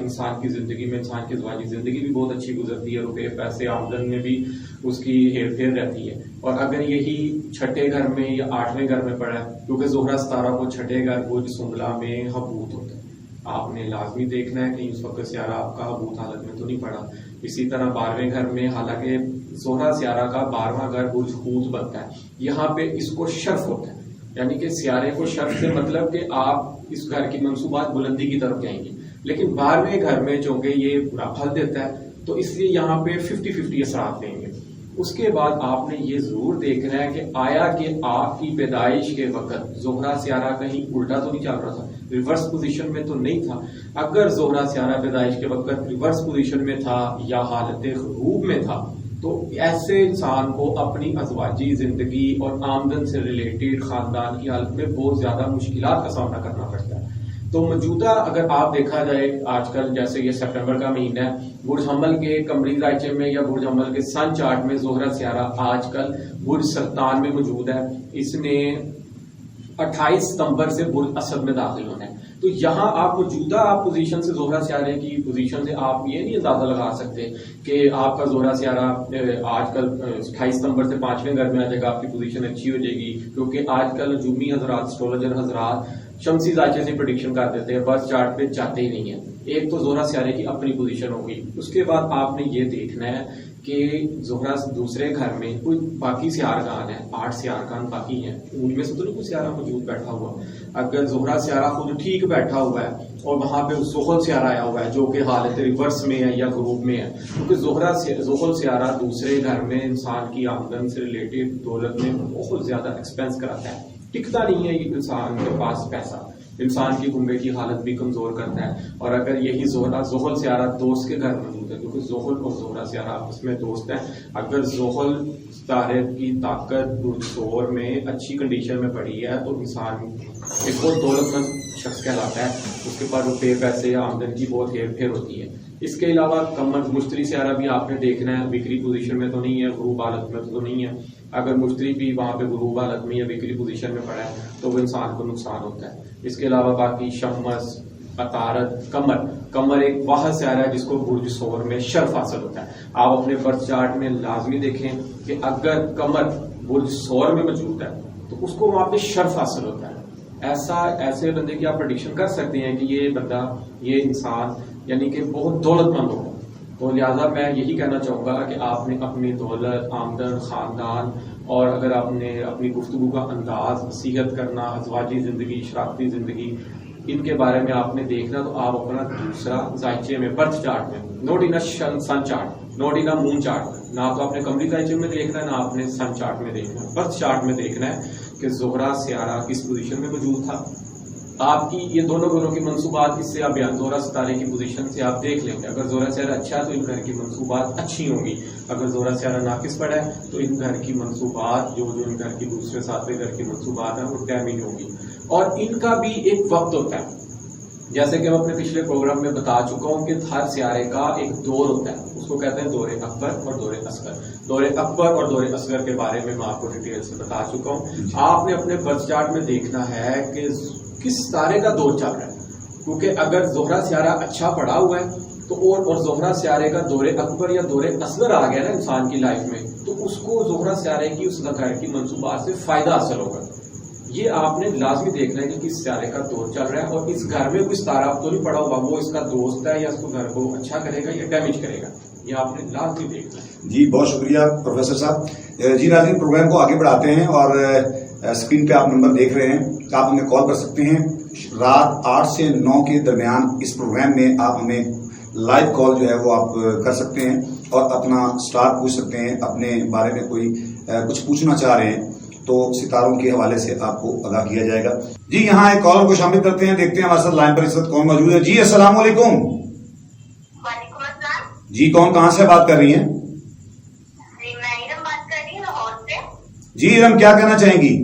انسان کی زندگی میں، انسان کی ازواجی زندگی بھی بہت اچھی گزرتی ہے، روپے پیسے آمدن میں بھی اس کی ہیر پھیر رہتی ہے. اور اگر یہی چھٹے گھر میں یا 8ویں گھر میں پڑا ہے، کیونکہ زہرہ ستارہ کو چھٹے گھر برج سنبلا میں حبوط ہوتا ہے، آپ نے لازمی دیکھنا ہے کہ اس وقت سیارہ آپ کا حبوط حالت میں تو نہیں پڑا. اسی طرح 12ویں گھر میں، حالانکہ زہرہ سیارہ کا 12واں گھر برج خوت بنتا ہے، یہاں پہ اس کو شرف ہوتا ہے، یعنی کہ سیارے کو شرف سے مطلب کہ آپ اس گھر کی منصوبات بلندی کی طرف جائیں گے. لیکن 12ویں گھر میں چونکہ یہ برا پھل دیتا ہے تو اس لیے یہاں پہ 50-50 اثرات دیں گے. اس کے بعد آپ نے یہ ضرور دیکھنا ہے کہ آیا کہ آپ کی پیدائش کے وقت زہرہ سیارہ کہیں الٹا تو نہیں چل رہا تھا، ریورس پوزیشن میں تو نہیں تھا. اگر زہرہ سیارہ پیدائش کے وقت ریورس پوزیشن میں تھا یا حالت غروب میں تھا تو ایسے انسان کو اپنی ازواجی زندگی اور آمدن سے ریلیٹڈ خاندان کی حالت میں بہت زیادہ مشکلات کا سامنا کرنا پڑتا ہے. تو موجودہ اگر آپ دیکھا جائے آج کل جیسے یہ سپٹمبر کا مہینہ ہے، برج حمل کے قمری رائچے میں یا برج حمل کے سن چارٹ میں زہرہ سیارہ آج کل برج سرطان میں موجود ہے. اس نے 28 ستمبر سے برج اسد میں داخل ہونا ہے. تو یہاں آپ موجودہ آپ پوزیشن سے زہرہ سیارے کی پوزیشن سے آپ یہ نہیں اندازہ لگا سکتے کہ آپ کا زہرہ سیارہ آج کل 28 ستمبر سے 5ویں گھر میں آ جائے گا، آپ کی پوزیشن اچھی ہو جائے گی. کیونکہ آج کل نجومی حضرات، اسٹرولوجر حضرات شمسی زائچے سے پریڈکشن کر دیتے ہیں، برتھ چارٹ پہ جاتے ہی نہیں ہیں. ایک تو زہرہ سیارے کی اپنی پوزیشن ہوگی، اس کے بعد آپ نے یہ دیکھنا ہے کہ زہرہ دوسرے گھر میں کوئی باقی سیارگان ہیں، 8 سیارگان باقی ہیں، ان میں سے تو نہیں کوئی سیارہ موجود بیٹھا ہوا. اگر زہرہ سیارہ خود ٹھیک بیٹھا ہوا ہے اور وہاں پہ زحل سیارہ آیا ہوا ہے جو کہ حالت ریورس میں ہے یا غروب میں ہے، کیونکہ زحل سیارہ دوسرے گھر میں انسان کی آمدن سے ریلیٹڈ دولت میں بہت زیادہ ایکسپینس کراتا ہے، ٹکتا نہیں ہے یہ انسان کے پاس پیسہ، انسان کی گنبے کی حالت بھی کمزور کرتا ہے. اور اگر یہی زحل سیارہ دوست کے گھر موجود ہے، کیونکہ زحل اور زہرہ سیارہ آپس میں دوست ہیں، اگر زحل ستارے کی طاقت برج ثور میں اچھی کنڈیشن میں پڑی ہے تو انسان ایک بہت دولت مند شخص کہلاتا ہے، اس کے پاس روپے پیسے یا آمدن کی بہت ہیر پھیر ہوتی ہے. اس کے علاوہ قمر مشتری سیارہ بھی آپ نے دیکھنا ہے، بکری پوزیشن میں تو نہیں ہے، غروب حالت میں تو نہیں ہے. اگر مشتری بھی وہاں پہ غروب حالت میں یا بکری پوزیشن میں پڑا ہے تو وہ انسان کو نقصان ہوتا ہے. اس کے علاوہ باقی شمس، عطارد، قمر ایک واحد سیارہ ہے جس کو برج ثور میں شرف حاصل ہوتا ہے. آپ اپنے برتھ چارٹ میں لازمی دیکھیں کہ اگر قمر برج ثور میں موجود ہے تو اس کو وہاں پہ شرف حاصل ہوتا ہے. ایسے بندے کی آپ پریڈکشن کر سکتے ہیں کہ یہ بندہ، یہ انسان یعنی کہ بہت دولت مند ہوگا. تو لہٰذا میں یہی کہنا چاہوں گا کہ آپ نے اپنی دولت، آمدن، خاندان اور اگر آپ نے اپنی گفتگو کا انداز، نصیحت کرنا، ازواجی زندگی، شراکتی زندگی، ان کے بارے میں آپ نے دیکھنا تو آپ اپنا دوسرا زائچے میں برتھ چارٹ میں، نوٹ ان سن چارٹ، نوٹ ان مون چارٹ، نہ تو آپ نے قمری زائچے میں دیکھنا ہے نہ آپ نے سن چارٹ میں دیکھنا ہے، برتھ چارٹ میں دیکھنا ہے کہ زہرہ سیارہ کس پوزیشن میں موجود تھا. آپ کی یہ دونوں گھروں کی منصوبات اس سے آپ بیان، زہرہ ستارے کی پوزیشن سے آپ دیکھ لیں گے. اگر زہرہ سیارہ اچھا ہے تو ان گھر کی منصوبات اچھی ہوں گی، اگر زہرہ سیارہ ناقص پڑا ہے تو ان گھر کی منصوبات جو ان گھر کی دوسرے 7ویں گھر کی منصوبات ہیں وہ ڈیمیج ہوں گی. اور ان کا بھی ایک وقت ہوتا ہے، جیسے کہ میں اپنے پچھلے پروگرام میں بتا چکا ہوں کہ ہر سیارے کا ایک دور ہوتا ہے، اس کو کہتے ہیں دور اکبر اور دور اصغر. دور اکبر اور دور اصغر کے بارے میں آپ کو ڈیٹیل سے بتا چکا ہوں. آپ نے اپنے برتھ چارٹ میں دیکھنا ہے کہ کس ستارے کا دور چل رہا ہے، کیونکہ اگر زہرہ سیارہ اچھا پڑا ہوا ہے تو اور زہرہ سیارے کا دور اکبر یا دور اصغر آ گیا نا انسان کی لائف میں تو اس کو زہرہ سیارے کی اس گھر کی منصوبات سے فائدہ حاصل ہوگا. یہ آپ نے لازمی دیکھنا ہے کہ کس سیارے کا دور چل رہا ہے اور اس گھر میں کوئی ستارہ تو نہیں پڑا ہوگا وہ اس کا دوست ہے یا اس کو گھر کو اچھا کرے گا یا ڈیمیج کرے گا، یہ آپ نے لازمی دیکھنا ہے. جی بہت شکریہ پروفیسر صاحب. جی ناظرین، پروگرام کو آگے بڑھاتے ہیں اور اسکرین پہ آپ نمبر دیکھ رہے ہیں، آپ ہمیں کال کر سکتے ہیں رات 8 سے 9 کے درمیان. اس پروگرام میں آپ ہمیں لائیو کال جو ہے وہ آپ کر سکتے ہیں اور اپنا سٹار پوچھ سکتے ہیں، اپنے بارے میں کوئی کچھ پوچھنا چاہ رہے ہیں تو ستاروں کے حوالے سے آپ کو آگاہ کیا جائے گا. جی یہاں ایک کالر کو شامل کرتے ہیں، دیکھتے ہیں ہمارے ساتھ لائن پر اس وقت کون موجود ہے. جی السلام علیکم. وعلیکم السلام. جی کون کہاں سے بات کر رہی ہیں؟ جی میں ارم بات کر رہی ہوں لاہور سے. جی ارم کیا کہنا چاہیں گی؟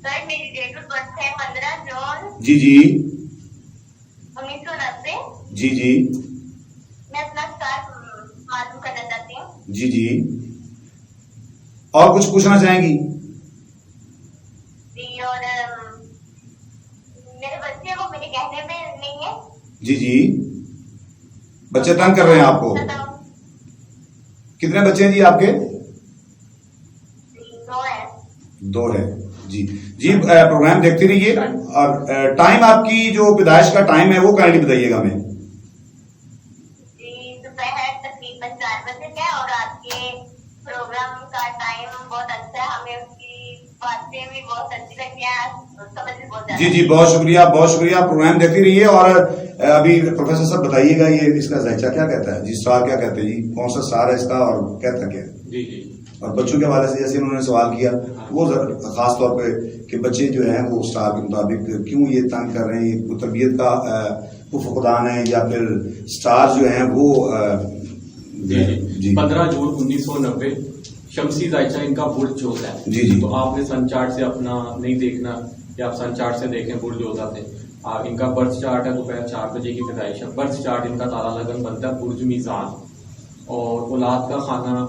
سر میری ڈیٹ آف برتھ ہے 15 جون جی جی 1990. جی جی میں اپنا سٹار معلوم کرنا چاہتی ہوں. جی جی اور کچھ پوچھنا چاہیں گی؟ جی اور جی جی بچے تنگ کر رہے ہیں آپ کو؟ کتنے بچے ہیں جی آپ کے؟ 2 ہے جی جی پروگرام دیکھتے رہیے اور ٹائم آپ کی جو پیدائش کا ٹائم ہے وہ کائنڈلی بتائیے گا ہمیں. دوپہر تقریباً 4 بجے ہے اور آپ کے پروگرام کا ٹائم بہت اچھا ہے, ہمیں اس کی باتیں بھی بہت اچھی لگتی ہیں, سمجھ بھی بہت جی جی بہت شکریہ بہت شکریہ. پروگرام دیکھتی رہیے اور ابھی پروفیسر صاحب بتائیے گا یہ اس کا ذائچہ کیا کہتا ہے جی, اسٹار کیا کہتے ہیں جی, کون سا اسٹار ہے اس کا اور کہتا کیا ہے؟ جی جی اور بچوں کے حوالے سے جیسے انہوں نے سوال کیا وہ خاص طور پہ کہ بچے جو ہیں وہ اسٹار کے مطابق کیوں یہ تنگ کر رہے ہیں, وہ تربیت کا فقدان ہے یا پھر اسٹار جو ہیں وہ 15 جون 1990 شمسی ذائچہ ان کا برج جوزا ہے. جی جی تو آپ نے سن چارٹ سے اپنا نہیں دیکھنا کہ آپ سن چارٹ سے دیکھیں برج جوزا سے. ان کا برتھ چارٹ ہے دوپہر 4 بجے کی پیدائش ہے. برتھ چارٹ ان کا تارا لگن بنتا ہے برج میزان, اور اولاد کا خانہ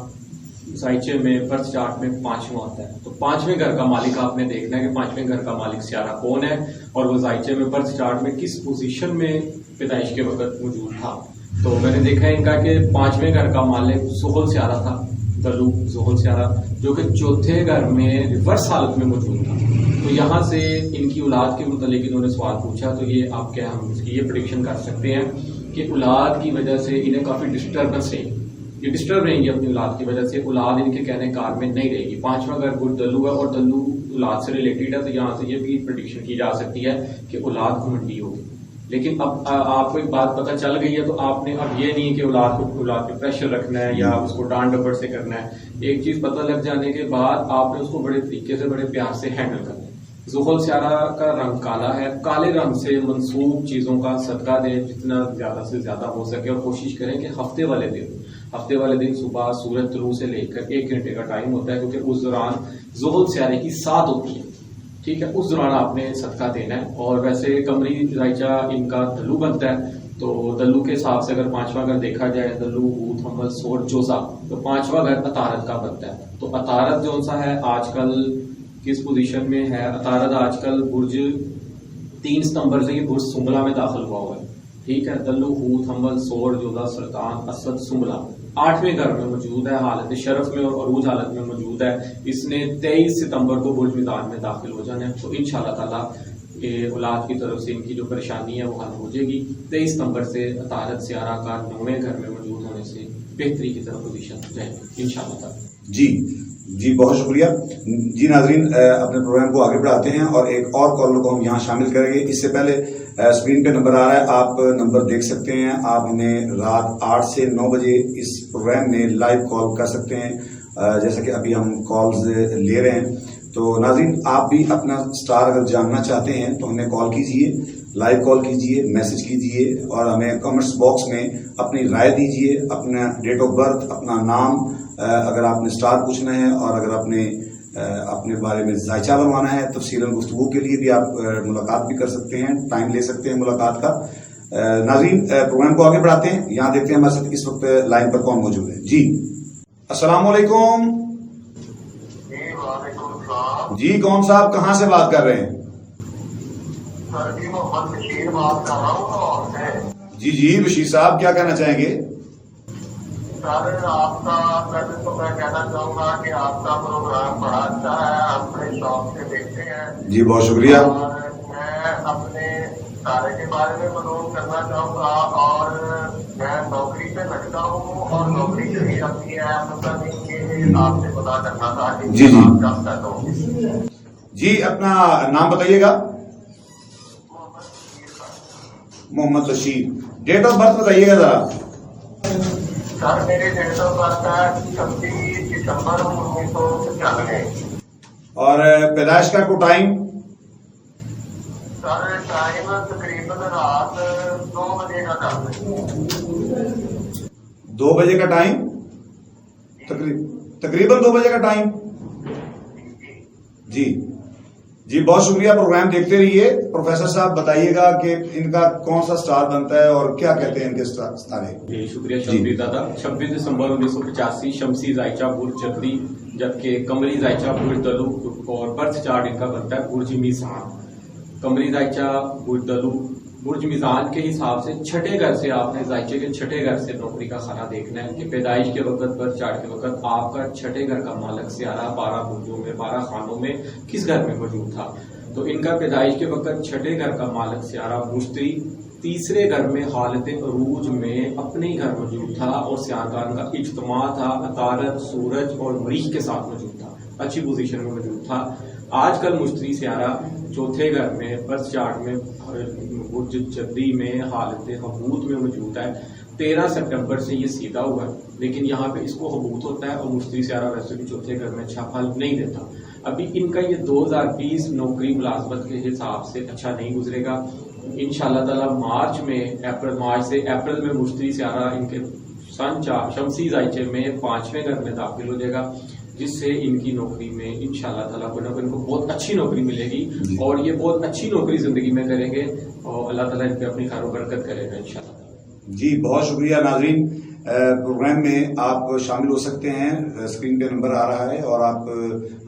ذائچے میں برتھ چارٹ میں 5واں آتا ہے. تو 5ویں گھر کا مالک آپ نے دیکھنا ہے کہ 5ویں گھر کا مالک سیارہ کون ہے اور وہ ذائچے میں برتھ چارٹ میں کس پوزیشن میں پیدائش کے وقت موجود تھا. تو میں نے دیکھا ان کا کہ 5ویں گھر کا مالک زحل سیارہ تھا, دلو زحل سیارہ, جو کہ 4تھے گھر میں ریورس حالت میں موجود تھا. تو یہاں سے ان کی اولاد کے متعلق انہوں نے سوال پوچھا, تو یہ آپ کیا ہم اس کی یہ پریڈکشن کر سکتے ہیں کہ اولاد کی وجہ سے انہیں کافی ڈسٹربنس رہے گی, یہ ڈسٹرب رہیں گی اپنی اولاد کی وجہ سے. اولاد ان کے کہنے کار میں نہیں رہے گی. 5واں گھر برج دلو ہے اور دلو اولاد سے ریلیٹڈ ہے, تو یہاں سے یہ بھی پریڈکشن کی جا سکتی ہے کہ اولاد گھمنڈی ہوگی. لیکن اب آپ کو ایک بات پتہ چل گئی ہے, تو آپ نے اب یہ نہیں کہ اولاد پہ پریشر رکھنا ہے یا اس کو ڈانٹ ڈپٹ سے کرنا ہے. ایک چیز پتہ لگ جانے کے بعد آپ نے اس کو بڑے طریقے سے بڑے پیار سے ہینڈل کرنا ہے. زحل سیارہ کا رنگ کالا ہے, کالے رنگ سے منسوب چیزوں کا صدقہ دیں جتنا زیادہ سے زیادہ ہو سکے, اور کوشش کریں کہ ہفتے والے دن صبح سورج طلوع سے لے کر 1 گھنٹے کا ٹائم ہوتا ہے, کیونکہ اس دوران زحل سیارے کی سات ہوتی ہے. ٹھیک ہے, اس دوران آپ نے صدقہ دینا ہے. اور ویسے قمری ذائچہ ان کا دلو بنتا ہے, تو دلو کے حساب سے اگر 5واں گھر دیکھا جائے, دلو اوت حمل سور جوزا, تو 5واں گھر عطارد کا بنتا ہے. تو عطارد جو سا ہے آج کل کس پوزیشن میں ہے؟ عطارد آج کل برج 3 ستمبر سے یہ برج سنبلا میں داخل ہوا ہے. ٹھیک ہے, دلو اوت حمل سور جوزا سرطان اسد سنبلا 8ویں گھر میں موجود ہے, حالت شرف میں اور عروج حالت میں موجود ہے. اس نے 23 ستمبر کو برج میزان میں داخل ہو جانا ہے. تو انشاءاللہ تعالی اولاد کی طرف سے ان کی جو پریشانی ہے وہ حل ہو جائے گی. 23 ستمبر سے عطارد سیارہ کا 9ویں گھر میں موجود ہونے سے بہتری کی طرف پوزیشن ہو جائے گی انشاءاللہ تعالی. جی بہت شکریہ جی. ناظرین اپنے پروگرام کو آگے بڑھاتے ہیں اور ایک اور کالر کو ہم یہاں شامل کریں گے. اس سے پہلے اسکرین پہ نمبر آ رہا ہے, آپ نمبر دیکھ سکتے ہیں. آپ ہمیں رات 8 سے 9 بجے اس پروگرام میں لائیو کال کر سکتے ہیں, جیسا کہ ابھی ہم کالز لے رہے ہیں. تو ناظرین آپ بھی اپنا اسٹار اگر جاننا چاہتے ہیں تو ہمیں کال کیجئے, لائیو کال کیجئے, میسج کیجئے اور ہمیں کمنٹس باکس میں اپنی رائے دیجئے, اپنا ڈیٹ آف برتھ, اپنا نام, اگر آپ نے اسٹار پوچھنا ہے اور اگر آپ نے اپنے بارے میں ذائچہ بنوانا ہے تفصیلاً گفتگو کے لیے بھی آپ ملاقات بھی کر سکتے ہیں, ٹائم لے سکتے ہیں ملاقات کا. ناظرین پروگرام کو آگے بڑھاتے ہیں, یہاں دیکھتے ہیں ہمارے ساتھ اس وقت لائن پر کون موجود ہے. جی السلام علیکم. جی کون صاحب کہاں سے بات کر رہے ہیں؟ سر جی محمد بشیر بات کر رہا ہوں. جی بشیر صاحب کیا کہنا چاہیں گے؟ سر آپ کا تو میں کہنا چاہوں گا کہ آپ کا پروگرام بڑا اچھا ہے, آپ بڑے شوق سے دیکھتے ہیں. جی بہت شکریہ. اور میں اپنے تارے کے بارے میں معلوم کرنا چاہوں گا, اور میں نوکری پہ لگتا ہوں اور نوکری جو بھی اپنی ہے مطلب کہ آپ سے پتا کرنا تھا کہ جی کب تک ہو. جی اپنا نام بتائیے گا. محمد بشیر. ڈیٹ آف برتھ بتائیے گا ذرا. سر میری ڈیٹ آف برتھ ہے 26 دسمبر 1995. اور پیدائش کا کو ٹائم؟ سر ٹائم تقریباً رات 2 بجے کا ٹائم. 2 بجے کا ٹائم, تقریباً 2 بجے کا ٹائم. جی بہت شکریہ. پروگرام دیکھتے رہیے. پروفیسر صاحب بتائیے گا کہ ان کا کون سا سٹار بنتا ہے اور کیا کہتے ہیں ان کے ستارے. جی شکریہ شمسی دادا. 26 دسمبر 1985 شمسی ذائچہ برج چکری, جبکہ قمری ذائچہ برج دلو, اور برتھ چارٹ ان کا بنتا ہے برج میزان. قمری ذائچہ برج دلو برج میزان کے حساب سے چھٹے گھر سے آپ نے زائچے کے چھٹے گھر سے نوکری کا خانہ دیکھنا ہے کہ پیدائش کے وقت برتھ چارٹ کے وقت آپ کا چھٹے گھر کا مالک سیارہ 12 برجوں میں 12 خانوں میں کس گھر میں موجود تھا. تو ان کا پیدائش کے وقت چھٹے گھر کا مالک سیارہ مشتری تیسرے گھر میں حالت عروج میں اپنے ہی گھر موجود تھا اور سیارگان کا اجتماع تھا، عطارد، سورج اور مریخ کے ساتھ موجود تھا، اچھی پوزیشن میں موجود تھا. آج کل مشتری سیارہ چوتھے گھر میں برتھ چارٹ میں برج جدی میں حالت حبوط میں موجود ہے. 13 سپٹمبر سے یہ سیدھا ہوا ہے، لیکن یہاں پہ اس کو حبوط ہوتا ہے اور مشتری سیارہ ویسے بھی چوتھے گھر میں اچھا پھل نہیں دیتا. ابھی ان کا یہ 2020 نوکری ملازمت کے حساب سے اچھا نہیں گزرے گا. انشاءاللہ تعالی مارچ سے اپریل میں مشتری سیارہ ان کے شمسی زائچے میں 5ویں گھر میں داخل ہو جائے گا، جس سے ان کی نوکری میں انشاءاللہ تعالیٰ کو ان کو بہت اچھی نوکری ملے گی اور یہ بہت اچھی نوکری زندگی میں کریں گے اور اللہ تعالیٰ ان پہ اپنی خیر و برکت کرے گا انشاءاللہ. جی بہت شکریہ ناظرین. پروگرام میں آپ شامل ہو سکتے ہیں، اسکرین پہ نمبر آ رہا ہے اور آپ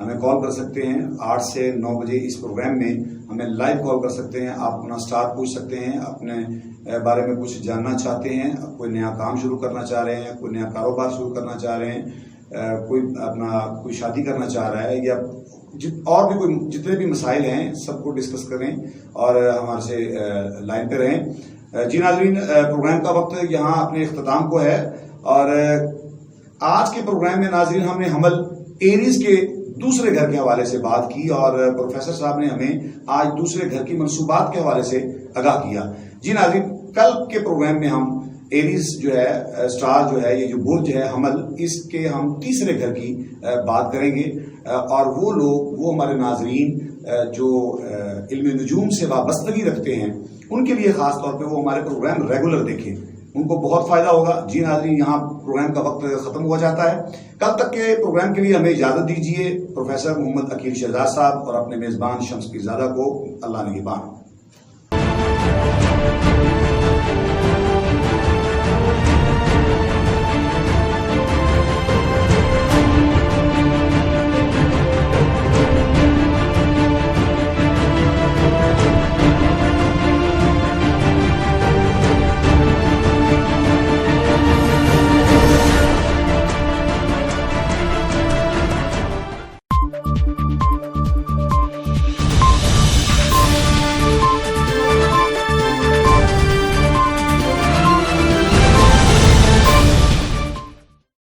ہمیں کال کر سکتے ہیں 8 سے 9 بجے. اس پروگرام میں ہمیں لائیو کال کر سکتے ہیں. آپ اپنا سٹار پوچھ سکتے ہیں، اپنے بارے میں کچھ جاننا چاہتے ہیں، کوئی نیا کام شروع کرنا چاہ رہے ہیں، کوئی نیا کاروبار شروع کرنا چاہ رہے ہیں، کوئی شادی کرنا چاہ رہا ہے یا اور بھی کوئی جتنے بھی مسائل ہیں سب کو ڈسکس کریں اور ہمارے سے لائن پہ رہیں. جی ناظرین، پروگرام کا وقت یہاں اپنے اختتام کو ہے اور آج کے پروگرام میں ناظرین ہم نے حمل ایریز کے دوسرے گھر کے حوالے سے بات کی اور پروفیسر صاحب نے ہمیں آج دوسرے گھر کی منصوبات کے حوالے سے آگاہ کیا. جی ناظرین، کل کے پروگرام میں ہم ایریز جو ہے سٹار جو ہے یہ جو برج ہے حمل، اس کے ہم تیسرے گھر کی بات کریں گے اور وہ لوگ وہ ہمارے ناظرین جو علم نجوم سے وابستگی رکھتے ہیں ان کے لیے خاص طور پہ وہ ہمارے پروگرام ریگولر دیکھیں، ان کو بہت فائدہ ہوگا. جی ناظرین، یہاں پروگرام کا وقت ختم ہوا جاتا ہے. کل تک کے پروگرام کے لیے ہمیں اجازت دیجیے. پروفیسر محمد عقیل شہزاد صاحب اور اپنے میزبان شمس پیرزادہ کو اللہ نگہبان.